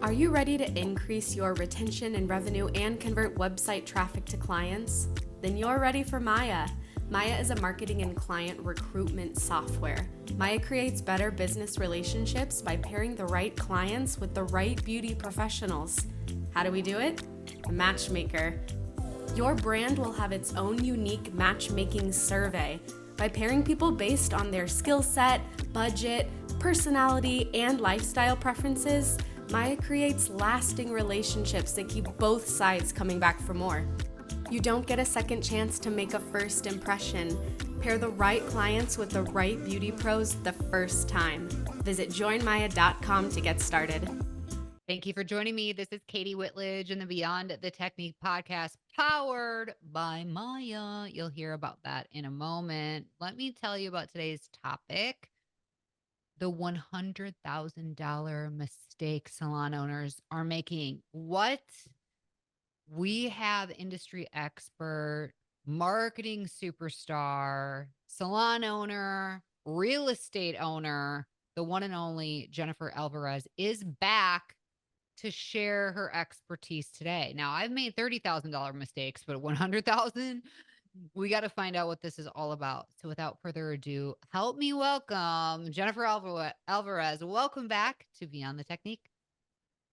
Are you ready to increase your retention and revenue and convert website traffic to clients? Then you're ready for Maya. Maya is a marketing and client recruitment software. Maya creates better business relationships by pairing the right clients with the right beauty professionals. How do we do it? A matchmaker. Your brand will have its own unique matchmaking survey. By pairing people based on their skill set, budget, personality, and lifestyle preferences, Maya creates lasting relationships that keep both sides coming back for more. You don't get a second chance to make a first impression. Pair the right clients with the right beauty pros the first time. Visit joinmaya.com to get started. Thank you for joining me. This is Katie Whitledge in the Beyond the Technique podcast, powered by Maya. You'll hear about that in a moment. Let me tell you about today's topic: the $100,000 mistake salon owners are making. What? We have industry expert, marketing superstar, salon owner, real estate owner, the one and only Jennifer Alvarez is back to share her expertise today. Now, I've made $30,000 mistakes, but 100,000, we got to find out what this is all about. So without further ado, help me welcome Jennifer Alvarez. Welcome back to Beyond the Technique.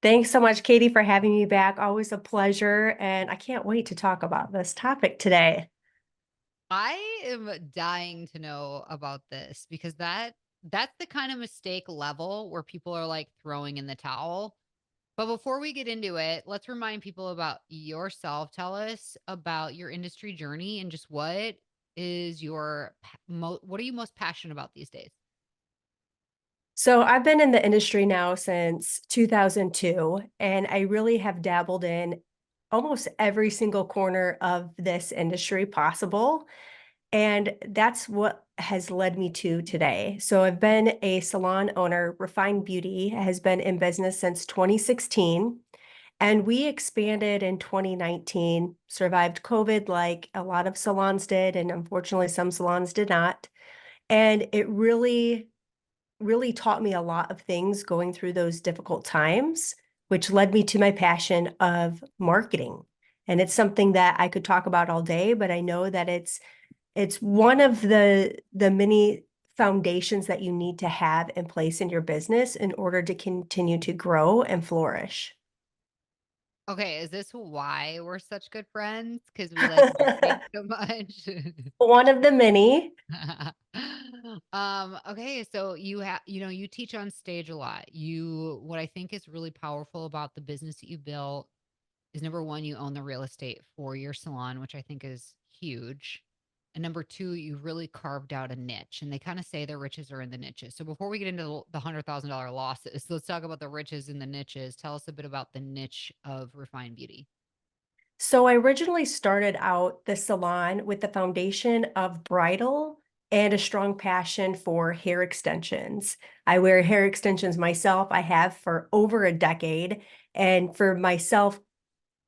Thanks so much, Katie, for having me back. Always a pleasure. And I can't wait to talk about this topic today. I am dying to know about this because that's the kind of mistake level where people are like throwing in the towel. But before we get into it, let's remind people about yourself. Tell us about your industry journey and just what is what are you most passionate about these days? So I've been in the industry now since 2002, and I really have dabbled in almost every single corner of this industry possible. And that's what has led me to today. So I've been a salon owner. Refined Beauty has been in business since 2016. And we expanded in 2019, survived COVID like a lot of salons did, and unfortunately some salons did not. And it really taught me a lot of things going through those difficult times, which led me to my passion of marketing. And it's something that I could talk about all day, but I know that it's one of the many foundations that you need to have in place in your business in order to continue to grow and flourish. Okay, is this why we're such good friends? Because we like marketing so much. One of the many. Okay, so you teach on stage a lot. What I think is really powerful about the business that you built is, number one, you own the real estate for your salon, which I think is huge. And number two, you really carved out a niche, and they kind of say the riches are in the niches. So before we get into the $100,000 losses, let's talk about the riches in the niches. Tell us a bit about the niche of Refined Beauty. So I originally started out the salon with the foundation of bridal and a strong passion for hair extensions. I wear hair extensions myself. I have for over a decade. And for myself,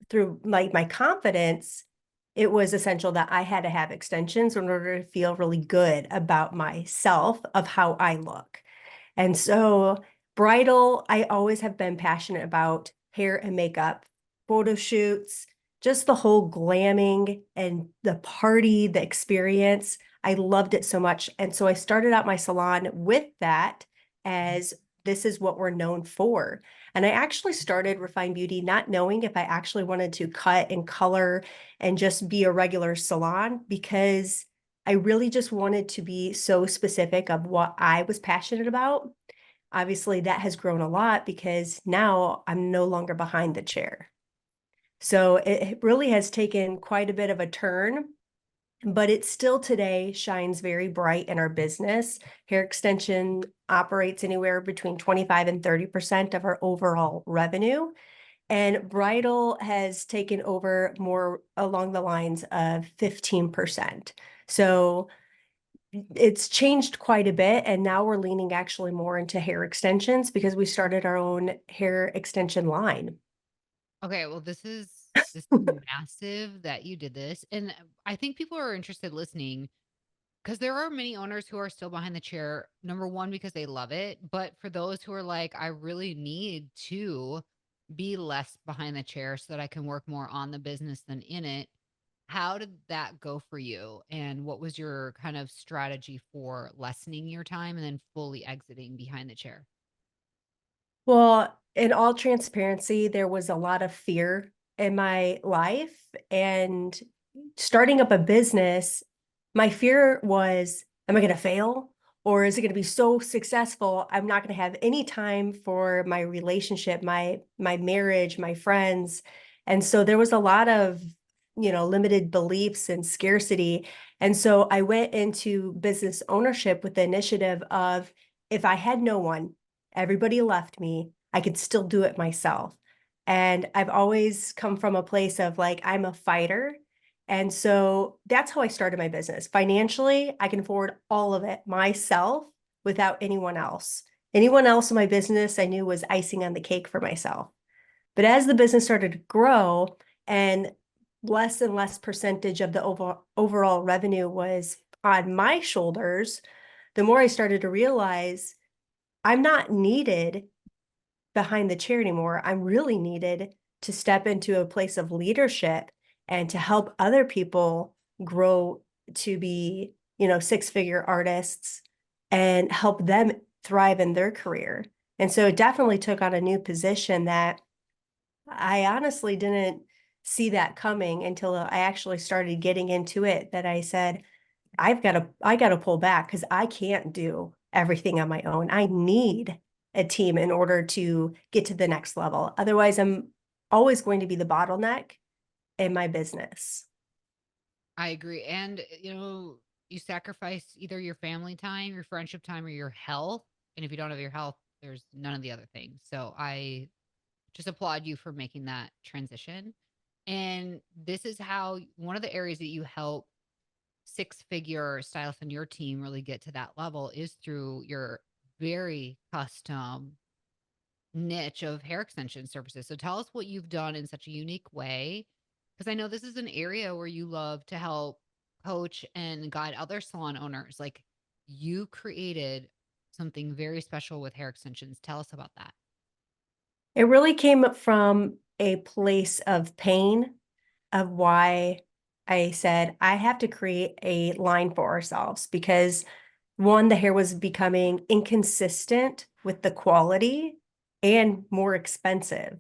through my confidence, it was essential that I had to have extensions in order to feel really good about myself, of how I look. And so bridal, I always have been passionate about hair and makeup, photo shoots, just the whole glamming and the party, the experience. I loved it so much. And so I started out my salon with that, as this is what we're known for. And I actually started Refined Beauty not knowing if I actually wanted to cut and color and just be a regular salon, because I really just wanted to be so specific of what I was passionate about. Obviously, that has grown a lot because now I'm no longer behind the chair. So it really has taken quite a bit of a turn, but it still today shines very bright in our business. Hair extension operates anywhere between 25 and 30% of our overall revenue. And bridal has taken over more along the lines of 15%. So it's changed quite a bit. And now we're leaning actually more into hair extensions because we started our own hair extension line. Okay, well, this is massive that you did this. And I think people are interested listening because there are many owners who are still behind the chair. Number one, because they love it. But for those who are like, I really need to be less behind the chair so that I can work more on the business than in it. How did that go for you? And what was your kind of strategy for lessening your time and then fully exiting behind the chair? Well, in all transparency, there was a lot of fear in my life. And starting up a business, my fear was, am I going to fail? Or is it going to be so successful? I'm not going to have any time for my relationship, my marriage, my friends. And so there was a lot of, limited beliefs and scarcity. And so I went into business ownership with the initiative of, if I had no one, everybody left me, I could still do it myself. And I've always come from a place of like, I'm a fighter. And so that's how I started my business. Financially, I can afford all of it myself without anyone else. Anyone else in my business I knew was icing on the cake for myself. But as the business started to grow and less percentage of the overall revenue was on my shoulders, the more I started to realize I'm not needed behind the chair anymore. I'm really needed to step into a place of leadership and to help other people grow to be, six-figure artists and help them thrive in their career. And so it definitely took on a new position that I honestly didn't see that coming until I actually started getting into it, that I said, I gotta pull back because I can't do everything on my own. I need a team in order to get to the next level. Otherwise, I'm always going to be the bottleneck in my business. I agree. And, you sacrifice either your family time, your friendship time, or your health. And if you don't have your health, there's none of the other things. So I just applaud you for making that transition. And this is how one of the areas that you help six-figure stylists in your team really get to that level is through your very custom niche of hair extension services. So tell us what you've done in such a unique way, because I know this is an area where you love to help coach and guide other salon owners. Like, you created something very special with hair extensions. Tell us about that. It really came from a place of pain of why I said I have to create a line for ourselves because one, the hair was becoming inconsistent with the quality and more expensive,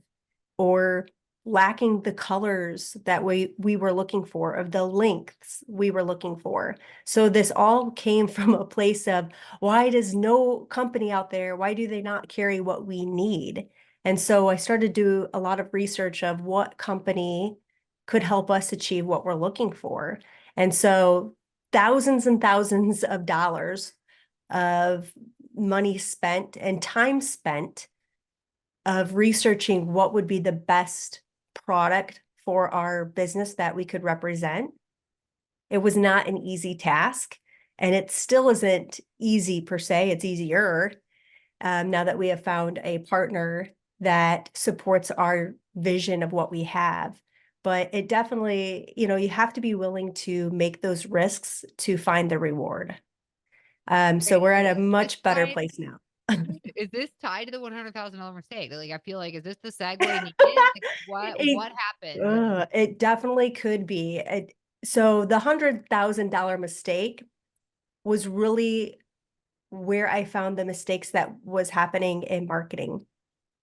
or lacking the colors that we were looking for, of the lengths we were looking for. So this all came from a place of, why does no company out there, why do they not carry what we need? And so I started to do a lot of research of what company could help us achieve what we're looking for. And so thousands and thousands of dollars of money spent and time spent of researching what would be the best product for our business that we could represent. It was not an easy task, and it still isn't easy per se. It's easier now that we have found a partner that supports our vision of what we have. But it definitely, you have to be willing to make those risks to find the reward. So we're at a This much better time, place now. is this tied to the $100,000 mistake? Like, I feel like, is this the segue needed? Like, what happened? It definitely could be. So the $100,000 mistake was really where I found the mistakes that was happening in marketing.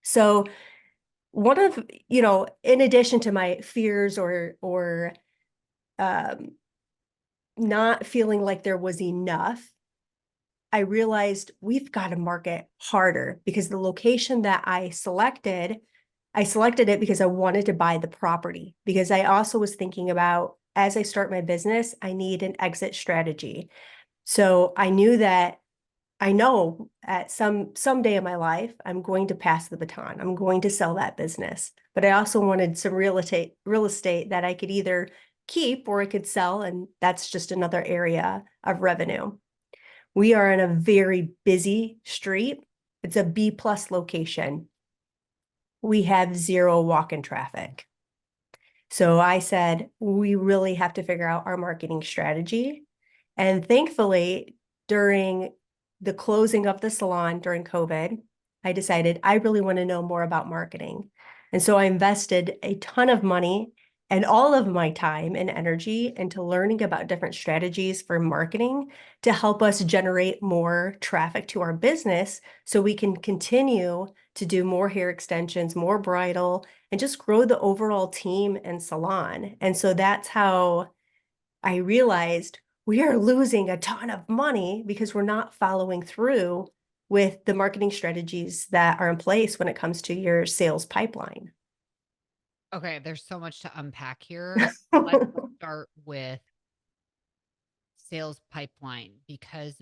So one of, in addition to my fears or um, not feeling like there was enough, I realized we've got to market harder because the location that I selected it because I wanted to buy the property, because I also was thinking about, as I start my business, I need an exit strategy. So I knew that I know at someday in my life, I'm going to pass the baton. I'm going to sell that business. But I also wanted some real estate that I could either keep or I could sell. And that's just another area of revenue. We are in a very busy street. It's a B+ location. We have zero walk-in traffic. So I said, we really have to figure out our marketing strategy. And thankfully, during the closing of the salon during COVID, I decided I really want to know more about marketing. And so I invested a ton of money and all of my time and energy into learning about different strategies for marketing to help us generate more traffic to our business so we can continue to do more hair extensions, more bridal, and just grow the overall team and salon. And so that's how I realized we are losing a ton of money because we're not following through with the marketing strategies that are in place when it comes to your sales pipeline. Okay, there's so much to unpack here. Let's start with sales pipeline because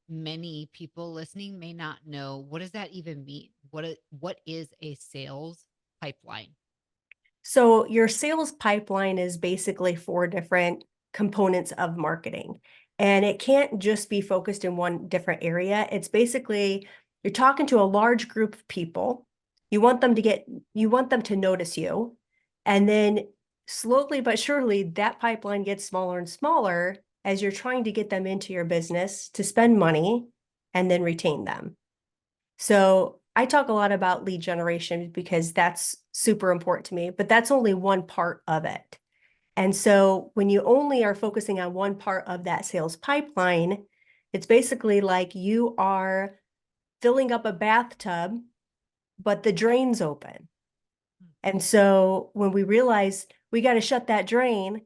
many people listening may not know what does that even mean? What is a sales pipeline? So your sales pipeline is basically 4 different components of marketing. And it can't just be focused in one different area. It's basically you're talking to a large group of people. You want them to notice you. And then slowly but surely that pipeline gets smaller and smaller as you're trying to get them into your business to spend money and then retain them. So I talk a lot about lead generation because that's super important to me, but that's only one part of it. And so when you only are focusing on one part of that sales pipeline, it's basically like you are filling up a bathtub, but the drain's open. And so when we realize we got to shut that drain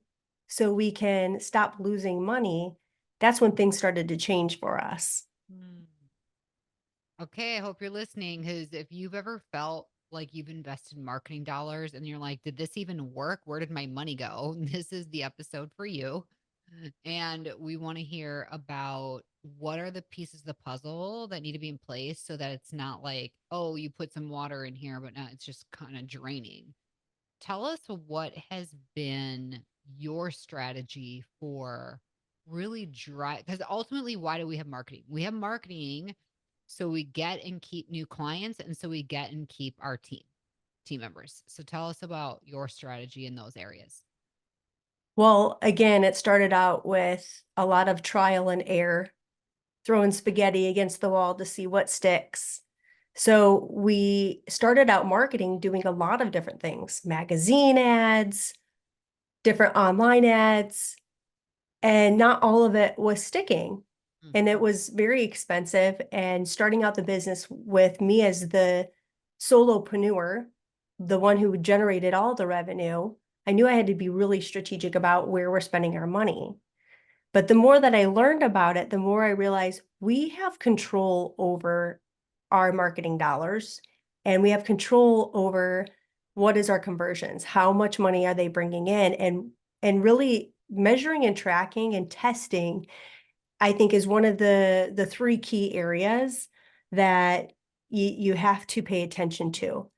so we can stop losing money, that's when things started to change for us. Hmm. Okay, I hope you're listening because if you've ever felt like you've invested marketing dollars and you're like, did this even work? Where did my money go? This is the episode for you. And we want to hear about what are the pieces of the puzzle that need to be in place so that it's not like, oh, you put some water in here, but now it's just kind of draining. Tell us what has been your strategy for really dry, because ultimately, why do we have marketing? We have marketing so we get and keep new clients and so we get and keep our team members. So tell us about your strategy in those areas. Well, again, it started out with a lot of trial and error, throwing spaghetti against the wall to see what sticks. So we started out marketing doing a lot of different things, magazine ads, different online ads, and not all of it was sticking. And it was very expensive. And starting out the business with me as the solopreneur, the one who generated all the revenue, I knew I had to be really strategic about where we're spending our money. But the more that I learned about it, the more I realized we have control over our marketing dollars and we have control over what is our conversions, how much money are they bringing in, and really measuring and tracking and testing, I think is one of the 3 key areas that you have to pay attention to.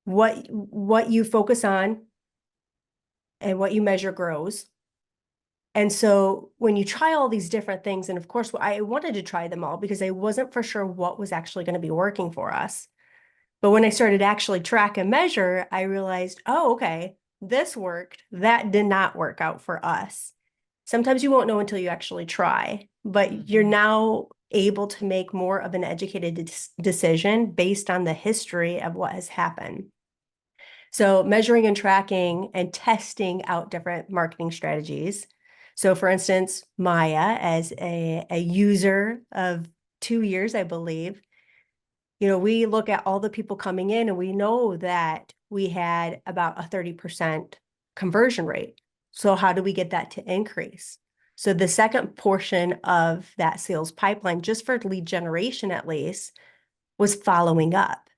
What you focus on and what you measure grows. And so when you try all these different things, and of course, I wanted to try them all because I wasn't for sure what was actually going to be working for us. But when I started actually track and measure, I realized, oh, okay, this worked. That did not work out for us. Sometimes you won't know until you actually try, but you're now able to make more of an educated decision based on the history of what has happened. So measuring and tracking and testing out different marketing strategies. So for instance, Maya, as a user of 2 years, I believe, we look at all the people coming in and we know that we had about a 30% conversion rate. So how do we get that to increase? So the second portion of that sales pipeline, just for lead generation at least, was following up.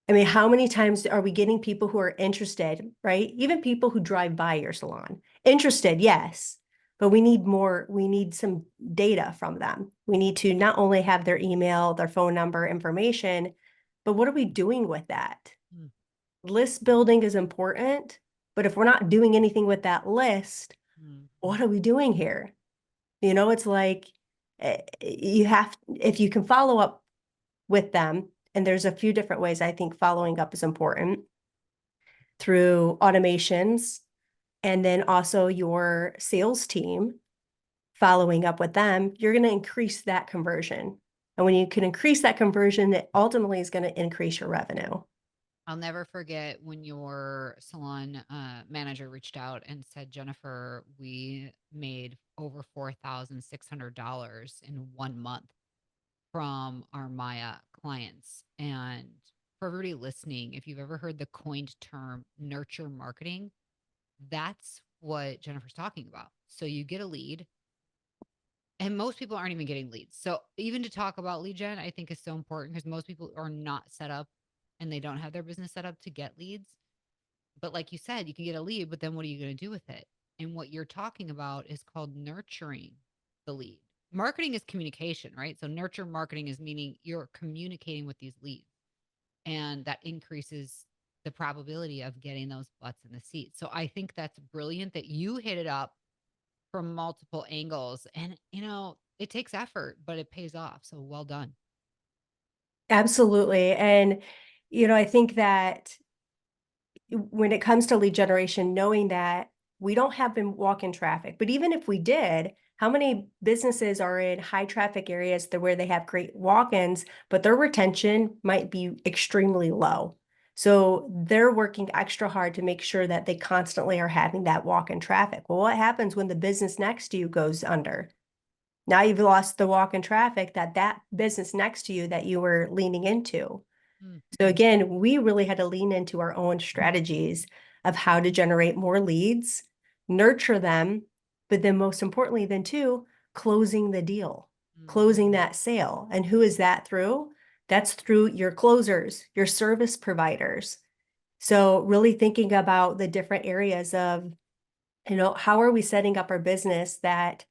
I mean, how many times are we getting people who are interested, right? Even people who drive by your salon. Interested, yes, but we need more. We need some data from them. We need to not only have their email, their phone number, information, but what are we doing with that? List building is important, but if we're not doing anything with that list, what are we doing here? It's like if you can follow up with them, and there's a few different ways I think following up is important through automations, and then also your sales team following up with them, you're going to increase that conversion. And when you can increase that conversion, it ultimately is going to increase your revenue. I'll never forget when your salon manager reached out and said, Jennifer, we made over $4,600 in 1 month from our Maya clients. And for everybody listening, if you've ever heard the coined term nurture marketing, that's what Jennifer's talking about. So you get a lead, and most people aren't even getting leads. So even to talk about lead gen, I think is so important because most people are not set up and they don't have their business set up to get leads. But like you said, you can get a lead, but then what are you going to do with it? And what you're talking about is called nurturing the lead. Marketing is communication, right? So nurture marketing is meaning you're communicating with these leads, and that increases the probability of getting those butts in the seat. So I think that's brilliant that you hit it up from multiple angles. And, it takes effort, but it pays off. So well done. Absolutely. And, I think that when it comes to lead generation, knowing that we don't have been walk-in traffic, but even if we did, how many businesses are in high traffic areas where they have great walk-ins, but their retention might be extremely low. So they're working extra hard to make sure that they constantly are having that walk-in traffic. Well, what happens when the business next to you goes under? Now you've lost the walk-in traffic that business next to you that you were leaning into. Mm. So again, we really had to lean into our own strategies of how to generate more leads, nurture them, but then most importantly, then too, closing the deal, closing that sale. And who is that through? That's through your closers, your service providers. So really thinking about the different areas of, how are we setting up our business that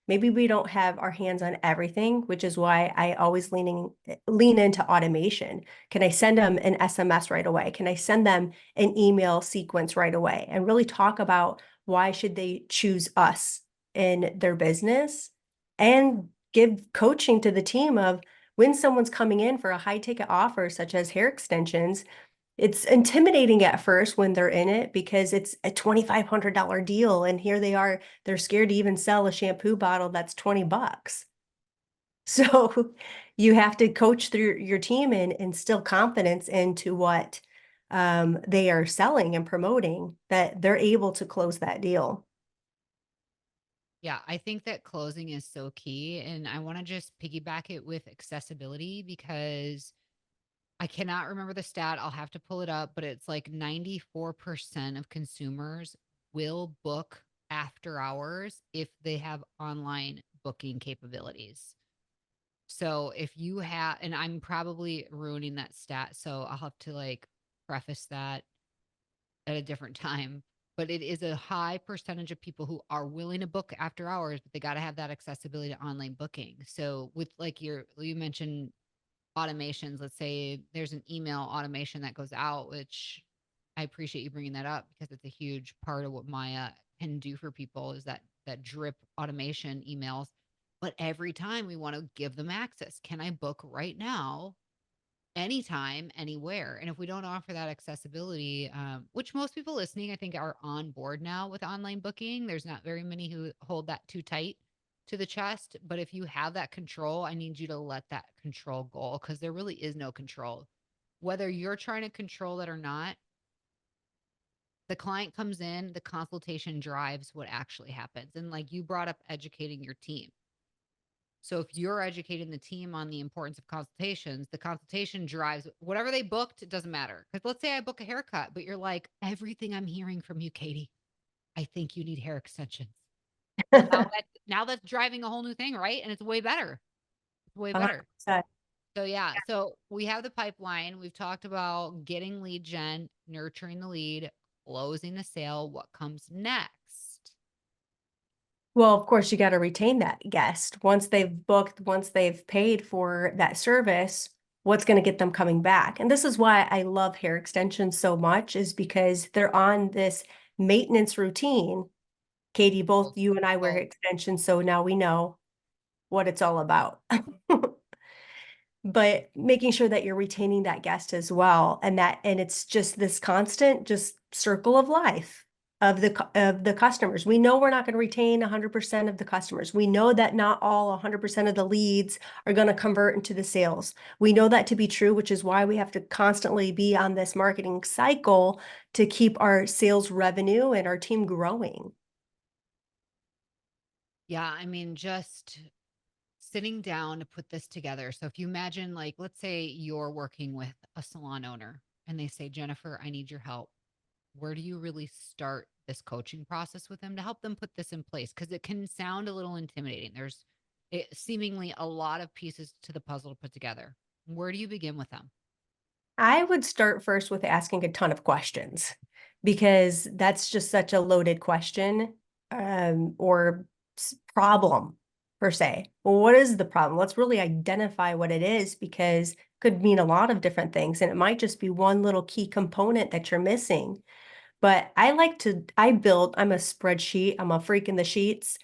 maybe we don't have our hands on everything, which is why I always lean into automation. Can I send them an SMS right away? Can I send them an email sequence right away? And really talk about why should they choose us in their business, and give coaching to the team of when someone's coming in for a high ticket offer, such as hair extensions. It's intimidating at first when they're in it because it's a $2,500 deal. And here they are, they're scared to even sell a shampoo bottle that's 20 bucks. So you have to coach through your team and instill confidence into what they are selling and promoting, that they're able to close that deal. Yeah, I think that closing is so key. And I want to just piggyback it with accessibility because I cannot remember the stat. I'll have to pull it up, but it's like 94% of consumers will book after hours if they have online booking capabilities. So if you have, and I'm probably ruining that stat, so I'll have to like preface that at a different time. But it is a high percentage of people who are willing to book after hours, but they got to have that accessibility to online booking. So with like you mentioned automations, let's say there's an email automation that goes out, which I appreciate you bringing that up because it's a huge part of what Maya can do for people is that drip automation emails. But every time we want to give them access, can I book right now, anytime, anywhere? And if we don't offer that accessibility, which most people listening, I think, are on board now with online booking, there's not very many who hold that too tight to the chest. But if you have that control, I need you to let that control go because there really is no control. Whether you're trying to control it or not, the client comes in, the consultation drives what actually happens. And like you brought up educating your team. So if you're educating the team on the importance of consultations, the consultation drives whatever they booked. It doesn't matter. Because let's say I book a haircut, but you're like, everything I'm hearing from you, Katie, I think you need hair extensions. Well, now that's driving a whole new thing, right? And it's way better. It's way better. 100%. So yeah, so we have the pipeline. We've talked about getting lead gen, nurturing the lead, closing the sale. What comes next? Well, of course, you got to retain that guest. Once they've booked, once they've paid for that service, what's going to get them coming back? And this is why I love hair extensions so much, is because they're on this maintenance routine. Katie, both you and I wear hair extensions, so now we know what it's all about. But making sure that you're retaining that guest as well, and it's just this constant just circle of life. of the customers. We know we're not going to retain 100% of the customers. We know that not all 100% of the leads are going to convert into the sales. We know that to be true, which is why we have to constantly be on this marketing cycle to keep our sales revenue and our team growing. Yeah, I mean, just sitting down to put this together. So if you imagine, like, let's say you're working with a salon owner and they say, Jennifer, I need your help. Where do you really start this coaching process with them to help them put this in place? Because it can sound a little intimidating. There's seemingly a lot of pieces to the puzzle to put together. Where do you begin with them? I would start first with asking a ton of questions because that's just such a loaded question or problem per se. Well, what is the problem? Let's really identify what it is because it could mean a lot of different things and it might just be one little key component that you're missing. But I'm a spreadsheet, I'm a freak in the sheets.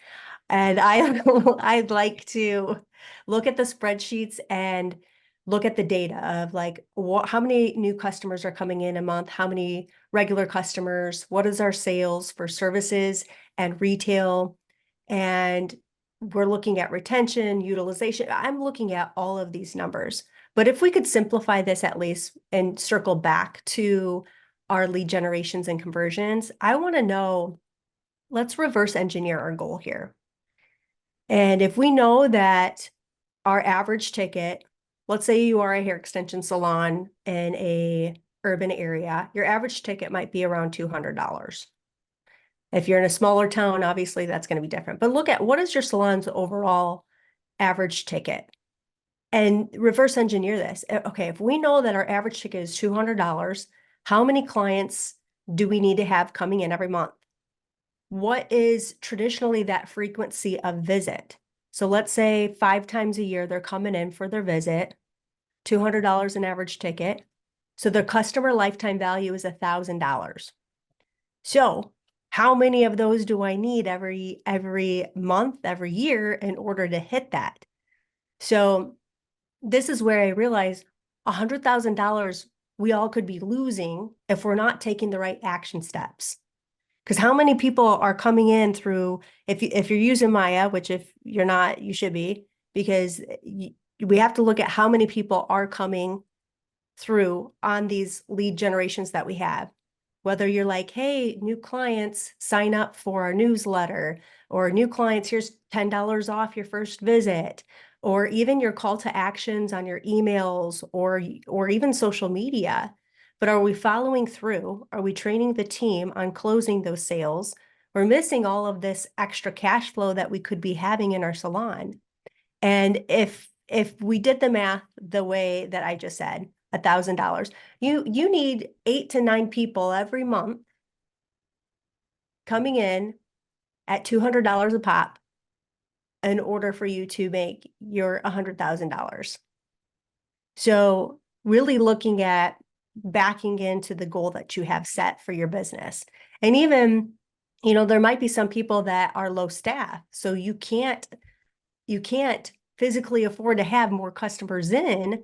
And I'd like to look at the spreadsheets and look at the data of like how many new customers are coming in a month, how many regular customers, what is our sales for services and retail, and we're looking at retention, utilization. I'm looking at all of these numbers. But if we could simplify this at least and circle back to our lead generations and conversions, I want to know, let's reverse engineer our goal here. And if we know that our average ticket, let's say you are a hair extension salon in a urban area, your average ticket might be around $200. If you're in a smaller town, obviously that's going to be different. But look at what is your salon's overall average ticket and reverse engineer this. Okay, if we know that our average ticket is $200, how many clients do we need to have coming in every month? What is traditionally that frequency of visit? So let's say 5 times a year they're coming in for their visit, $200 an average ticket. So their customer lifetime value is $1,000. So how many of those do I need every month, every year in order to hit that? So this is where I realized $100,000 we all could be losing if we're not taking the right action steps. Because how many people are coming in through, if you're using Maya, which if you're not, you should be, because we have to look at how many people are coming through on these lead generations that we have. Whether you're like, hey, new clients, sign up for our newsletter, or new clients, here's $10 off your first visit, or even your call to actions on your emails or even social media. But are we following through? Are we training the team on closing those sales? We're missing all of this extra cash flow that we could be having in our salon. And if we did the math the way that I just said, $1,000, you need 8 to 9 people every month coming in at $200 a pop in order for you to make your $100,000. So really looking at backing into the goal that you have set for your business. And even, there might be some people that are low staff. So you can't physically afford to have more customers in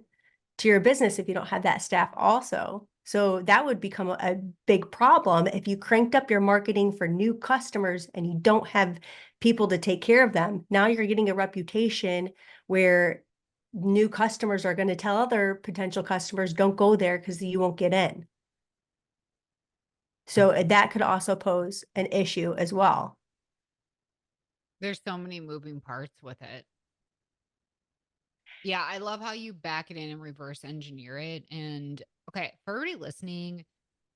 to your business if you don't have that staff also. So that would become a big problem if you cranked up your marketing for new customers and you don't have people to take care of them. Now you're getting a reputation where new customers are going to tell other potential customers, don't go there because you won't get in. So that could also pose an issue as well. There's so many moving parts with it. Yeah, I love how you back it in and reverse engineer it. And okay, for everybody listening,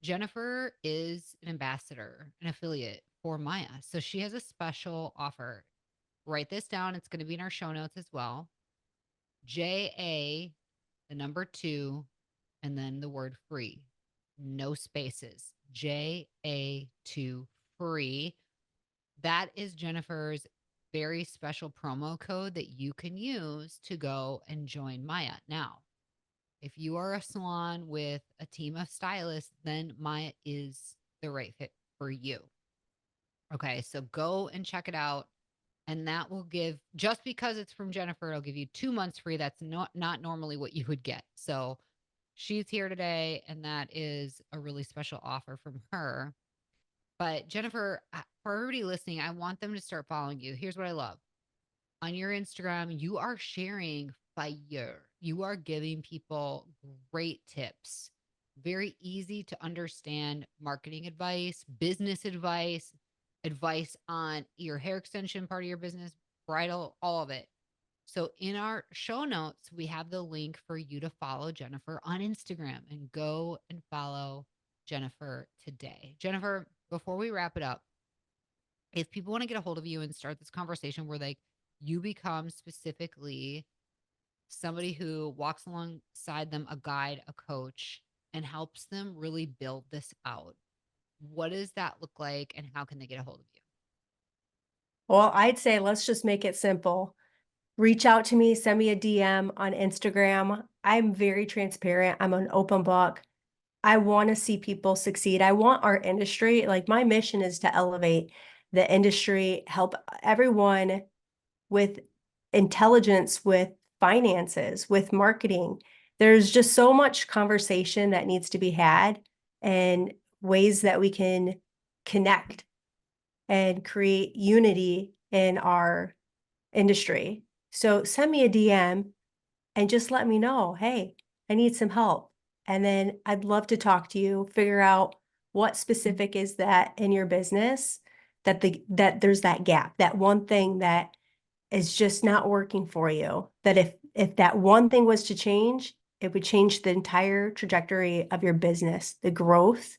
Jennifer is an ambassador, an affiliate for Maya. So she has a special offer. Write this down. It's going to be in our show notes as well. JA, the number 2, and then the word free. No spaces. JA2 free. That is Jennifer's very special promo code that you can use to go and join Maya. Now, if you are a salon with a team of stylists, then Maya is the right fit for you. Okay, so go and check it out. And that will give, just because it's from Jennifer, it'll give you 2 months free. That's not normally what you would get. So she's here today, and that is a really special offer from her. But Jennifer, for everybody listening, I want them to start following you. Here's what I love. On your Instagram, you are sharing fire. You are giving people great tips, very easy to understand marketing advice, business advice, advice on your hair extension part of your business, bridal, all of it. So in our show notes, we have the link for you to follow Jennifer on Instagram and go and follow Jennifer today. Jennifer, before we wrap it up, if people want to get a hold of you and start this conversation where like you become specifically somebody who walks alongside them, a guide, a coach, and helps them really build this out, what does that look like and how can they get a hold of you? Well, I'd say let's just make it simple. Reach out to me, send me a DM on Instagram. I'm very transparent. I'm an open book. I want to see people succeed. I want our industry, like my mission is to elevate the industry, help everyone with intelligence, with finances, with marketing. There's just so much conversation that needs to be had and ways that we can connect and create unity in our industry. So send me a DM and just let me know, hey, I need some help. And then I'd love to talk to you, figure out what specific is that in your business that there's that gap, that one thing that is just not working for you. That if that one thing was to change, it would change the entire trajectory of your business, the growth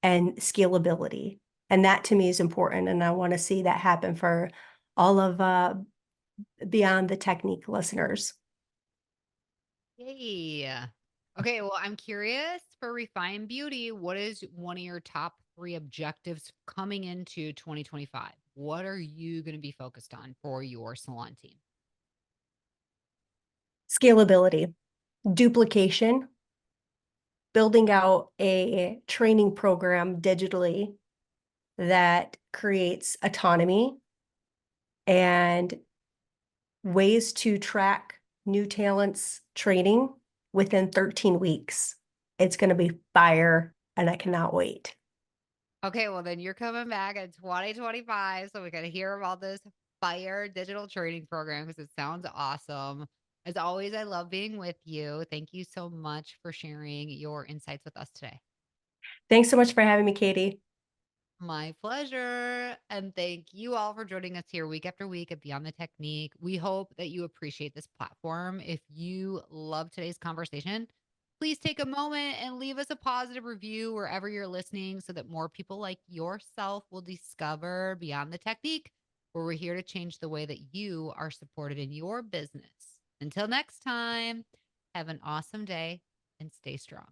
and scalability. And that to me is important. And I want to see that happen for all of Beyond the Technique listeners. Yay. Okay, well, I'm curious for Refine Beauty, what is one of your top 3 objectives coming into 2025? What are you going to be focused on for your salon team? Scalability, duplication, building out a training program digitally that creates autonomy and ways to track new talents training within 13 weeks. It's going to be fire, and I cannot wait. Okay, well, then you're coming back in 2025. So we got to hear about this fire digital training program because it sounds awesome. As always, I love being with you. Thank you so much for sharing your insights with us today. Thanks so much for having me, Katie. My pleasure. And thank you all for joining us here week after week at Beyond the Technique. We hope that you appreciate this platform. If you love today's conversation, please take a moment and leave us a positive review wherever you're listening so that more people like yourself will discover Beyond the Technique, where we're here to change the way that you are supported in your business. Until next time, have an awesome day and stay strong.